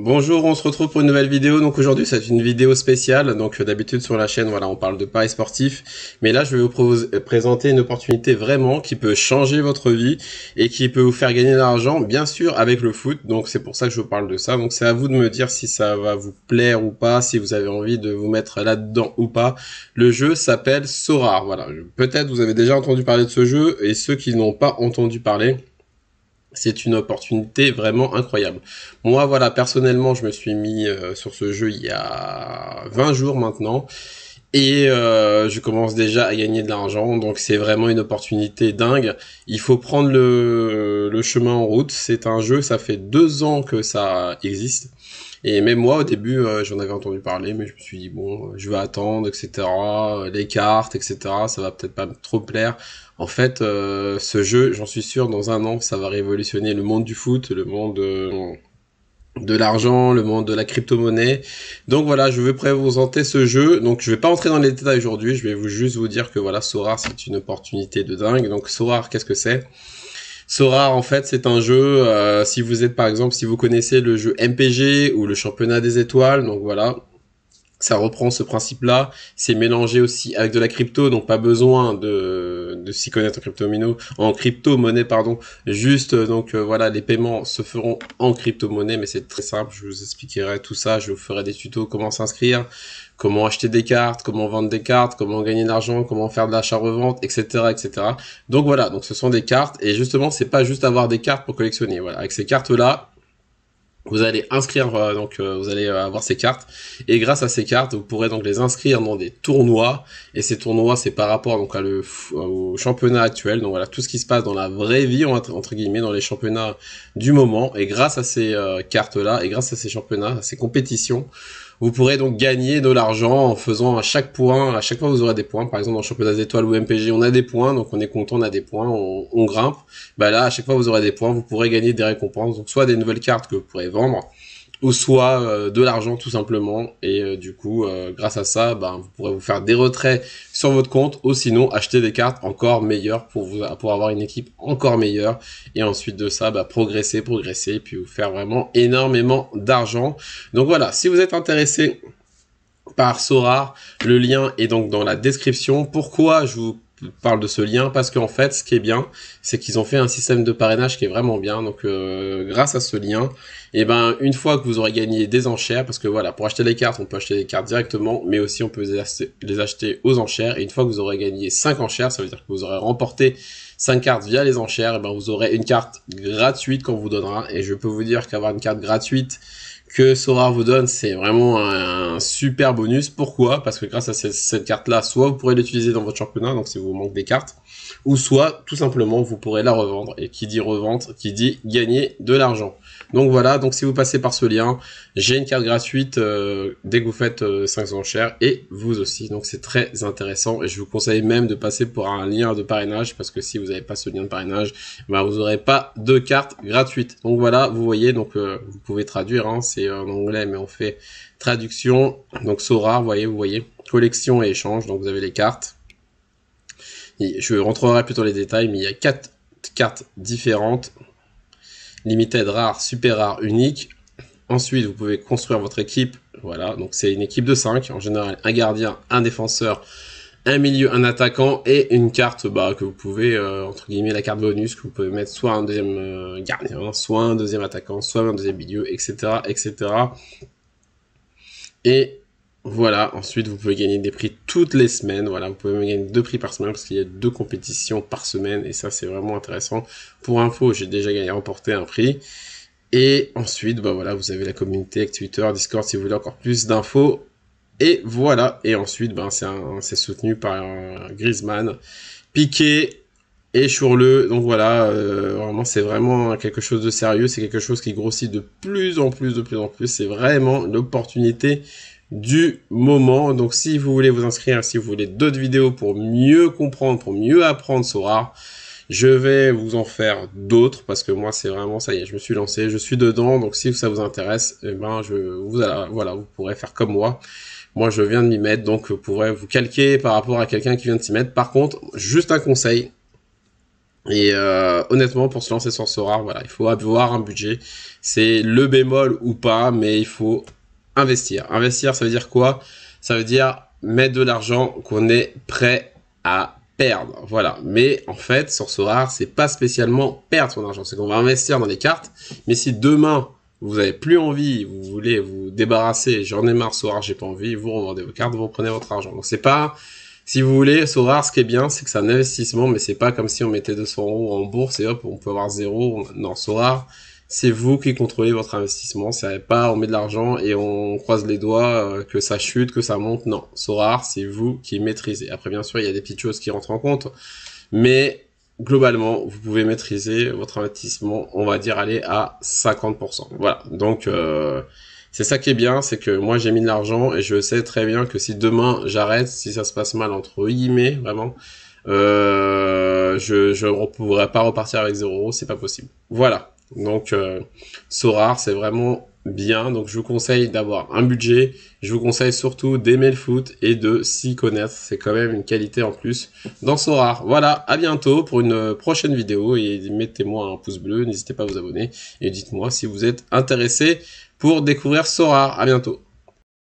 Bonjour, on se retrouve pour une nouvelle vidéo. Donc aujourd'hui, c'est une vidéo spéciale. Donc d'habitude sur la chaîne, voilà, on parle de paris sportifs, mais là, je vais présenter une opportunité vraiment qui peut changer votre vie et qui peut vous faire gagner de l'argent, bien sûr, avec le foot. Donc c'est pour ça que je vous parle de ça. Donc c'est à vous de me dire si ça va vous plaire ou pas, si vous avez envie de vous mettre là-dedans ou pas. Le jeu s'appelle Sorare. Voilà, peut-être vous avez déjà entendu parler de ce jeu et ceux qui n'ont pas entendu parler. C'est une opportunité vraiment incroyable. Moi, voilà, personnellement, je me suis mis sur ce jeu il y a 20 jours maintenant. Et je commence déjà à gagner de l'argent. Donc c'est vraiment une opportunité dingue. Il faut prendre le chemin en route. C'est un jeu, ça fait 2 ans que ça existe. Et même moi, au début, j'en avais entendu parler, mais je me suis dit, bon, je vais attendre, etc. Les cartes, etc. Ça va peut-être pas trop plaire. En fait, ce jeu, j'en suis sûr, dans un an, ça va révolutionner le monde du foot, le monde de l'argent, le monde de la crypto-monnaie. Donc voilà, je vais présenter ce jeu. Donc je vais pas entrer dans les détails aujourd'hui, je vais juste vous dire que voilà, Sorare, c'est une opportunité de dingue. Donc Sorare, qu'est-ce que c'est? Sorare, en fait, c'est un jeu, si vous êtes par exemple, si vous connaissez le jeu MPG ou le championnat des étoiles, donc voilà, ça reprend ce principe-là. C'est mélangé aussi avec de la crypto, donc pas besoin de s'y connaître en crypto-monnaie, pardon. Juste, donc voilà, les paiements se feront en crypto-monnaie, mais c'est très simple. Je vous expliquerai tout ça. Je vous ferai des tutos, comment s'inscrire, comment acheter des cartes, comment vendre des cartes, comment gagner de l'argent, comment faire de l'achat-revente, etc., etc. Donc voilà, donc ce sont des cartes, et justement, c'est pas juste avoir des cartes pour collectionner. Voilà, avec ces cartes-là, vous allez inscrire, vous allez avoir ces cartes, et grâce à ces cartes, vous pourrez donc les inscrire dans des tournois, et ces tournois, c'est par rapport donc au championnat actuel, donc voilà, tout ce qui se passe dans la vraie vie, entre guillemets, dans les championnats du moment, et grâce à ces cartes-là, et grâce à ces championnats, à ces compétitions, vous pourrez donc gagner de l'argent en faisant à chaque fois vous aurez des points. Par exemple, dans le championnat des étoiles ou MPG, on a des points, donc on est content, on a des points, on grimpe. Bah là, à chaque fois vous aurez des points, vous pourrez gagner des récompenses, donc soit des nouvelles cartes que vous pourrez vendre, ou soit de l'argent tout simplement, et du coup grâce à ça vous pourrez vous faire des retraits sur votre compte, ou sinon acheter des cartes encore meilleures pour avoir une équipe encore meilleure, et ensuite de ça progresser, et puis vous faire vraiment énormément d'argent. Donc voilà, si vous êtes intéressé par Sorare, le lien est donc dans la description. Pourquoi je vous parle de ce lien? Parce qu'en fait, ce qui est bien, c'est qu'ils ont fait un système de parrainage qui est vraiment bien. Donc, grâce à ce lien, et une fois que vous aurez gagné des enchères, parce que voilà, pour acheter les cartes, on peut acheter les cartes directement, mais aussi on peut les acheter aux enchères. Et une fois que vous aurez gagné 5 enchères, ça veut dire que vous aurez remporté 5 cartes via les enchères, et vous aurez une carte gratuite qu'on vous donnera. Et je peux vous dire qu'avoir une carte gratuite que Sorare vous donne, c'est vraiment un super bonus. Pourquoi? Parce que grâce à cette carte-là, soit vous pourrez l'utiliser dans votre championnat, donc si vous manque des cartes, ou soit, tout simplement, vous pourrez la revendre. Et qui dit revente, qui dit gagner de l'argent. Donc voilà, donc si vous passez par ce lien, j'ai une carte gratuite dès que vous faites 5 enchères, et vous aussi. Donc c'est très intéressant, et je vous conseille même de passer pour un lien de parrainage, parce que si vous n'avez pas ce lien de parrainage, vous n'aurez pas de carte gratuite. Donc voilà, vous voyez, donc vous pouvez traduire, hein, c'est en anglais, mais on fait traduction. Donc Sorare, vous voyez, collection et échange, donc vous avez les cartes. Je rentrerai plus dans les détails, mais il y a 4 cartes différentes. Limited, rare, super rare, unique. Ensuite, vous pouvez construire votre équipe. Voilà, donc c'est une équipe de 5. En général, un gardien, un défenseur, un milieu, un attaquant, et une carte que vous pouvez, entre guillemets, la carte bonus, que vous pouvez mettre soit un deuxième gardien, soit un deuxième attaquant, soit un deuxième milieu, etc., etc. Et voilà, ensuite vous pouvez gagner des prix toutes les semaines. Voilà, vous pouvez même gagner 2 prix par semaine, parce qu'il y a 2 compétitions par semaine, et ça c'est vraiment intéressant. Pour info, j'ai déjà remporté un prix. Et ensuite, voilà, vous avez la communauté avec Twitter, Discord si vous voulez encore plus d'infos. Et voilà, et ensuite, c'est soutenu par Griezmann, Piqué et Chourle. Donc voilà, vraiment, c'est vraiment quelque chose de sérieux. C'est quelque chose qui grossit de plus en plus, de plus en plus. C'est vraiment l'opportunité du moment. Donc si vous voulez vous inscrire, si vous voulez d'autres vidéos pour mieux comprendre, pour mieux apprendre Sorare, je vais vous en faire d'autres, parce que moi c'est vraiment, ça y est, je me suis lancé, je suis dedans. Donc si ça vous intéresse, voilà, vous pourrez faire comme moi. Moi je viens de m'y mettre, donc vous pourrez vous calquer par rapport à quelqu'un qui vient de s'y mettre. Par contre, juste un conseil, Et honnêtement, pour se lancer sur Sorare, voilà, il faut avoir un budget. C'est le bémol ou pas, mais il faut investir. Investir, ça veut dire quoi? Ça veut dire mettre de l'argent qu'on est prêt à perdre. Voilà. Mais en fait, sur Sorare, c'est pas spécialement perdre son argent. C'est qu'on va investir dans les cartes. Mais si demain, vous avez plus envie, vous voulez vous débarrasser, j'en ai marre Sorare, j'ai pas envie, vous revendez vos cartes, vous reprenez votre argent. Donc c'est pas, si vous voulez, Sorare, ce qui est bien, c'est que c'est un investissement, mais c'est pas comme si on mettait 200 € en bourse et hop, on peut avoir zéro. Non, Sorare, c'est vous qui contrôlez votre investissement. C'est pas, on met de l'argent et on croise les doigts que ça chute, que ça monte. Non, Sorare, c'est vous qui maîtrisez. Après, bien sûr, il y a des petites choses qui rentrent en compte, mais globalement, vous pouvez maîtriser votre investissement, on va dire, aller à 50%. Voilà. Donc, c'est ça qui est bien, c'est que moi, j'ai mis de l'argent et je sais très bien que si demain j'arrête, si ça se passe mal, entre guillemets, vraiment, je ne pourrais pas repartir avec 0 €, c'est pas possible. Voilà. Donc, Sorare, c'est vraiment bien. Donc, je vous conseille d'avoir un budget. Je vous conseille surtout d'aimer le foot et de s'y connaître. C'est quand même une qualité en plus dans Sorare. Voilà, à bientôt pour une prochaine vidéo et mettez-moi un pouce bleu, n'hésitez pas à vous abonner et dites-moi si vous êtes intéressé pour découvrir Sorare. À bientôt.